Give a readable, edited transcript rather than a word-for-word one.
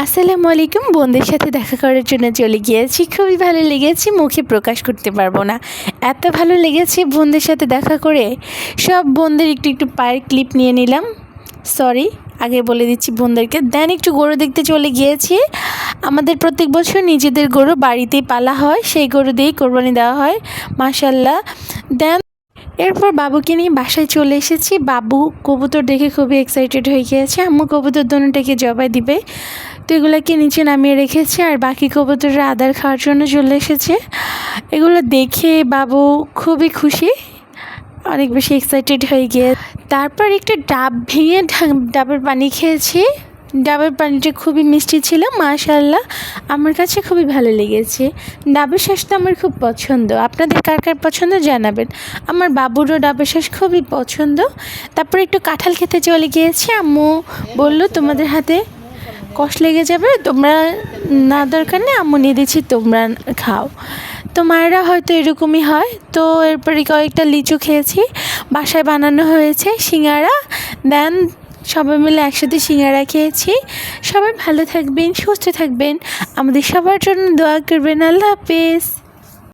আসসালামু আলাইকুম। বোনদের সাথে দেখা করার জন্য চলে গিয়েছি। খুবই ভালো লেগেছে, মুখে প্রকাশ করতে পারবো না, এত ভালো লেগেছে বোনদের সাথে দেখা করে। সব বোনদের একটু একটু পায়ের ক্লিপ নিয়ে নিলাম। সরি, আগে বলে দিচ্ছি বোনদেরকে। দেন একটু গরু দেখতে চলে গিয়েছি। আমাদের প্রত্যেক বছর নিজেদের গরু বাড়িতেই পালা হয়, সেই গরু দিয়েই কোরবানি দেওয়া হয় মাশাল্লাহ। দেন এরপর বাবুকে নিয়ে বাসায় চলে এসেছি। বাবু কবুতর দেখে খুবই এক্সাইটেড হয়ে গিয়েছে। আম্মু কবুতর দুটোকে জবাই দিবে, তো এগুলোকে নিচে নামিয়ে রেখেছে। আর বাকি কবুতররা আদার খাওয়ার জন্য চলে এসেছে। এগুলো দেখে বাবু খুবই খুশি, অনেক বেশি এক্সাইটেড হয়ে গিয়ে তারপর একটু ডাব ভেঙে ডাবের পানি খেয়েছি। ডাবের পানিটা খুবই মিষ্টি ছিল মাশাআল্লাহ, আমার কাছে খুবই ভালো লেগেছে। ডাবের শ্বাস তো আমার খুব পছন্দ, আপনাদের কার কার পছন্দ জানাবেন। আমার বাবুরও ডাবের শ্বাস খুবই পছন্দ। তারপর একটু কাঁঠাল খেতে চলে গিয়েছি। আম্মু বললো তোমাদের হাতে কষ্ট লেগে যাবে, তোমরা না দরকার নেই, আম্মু নিয়ে দিচ্ছি, তোমরা খাও। তো মায়েরা হয়তো এরকমই হয়। তো এরপরে কয়েকটা লিচু খেয়েছি, বাসায় বানানো হয়েছে সিঙ্গারা। দেন সবাই মিলে একসাথে সিঙ্গারা খেয়েছি। সবাই ভালো থাকবেন, সুস্থ থাকবেন, আমাদের সবার জন্য দোয়া করবেন। আল্লাহ হাফেজ।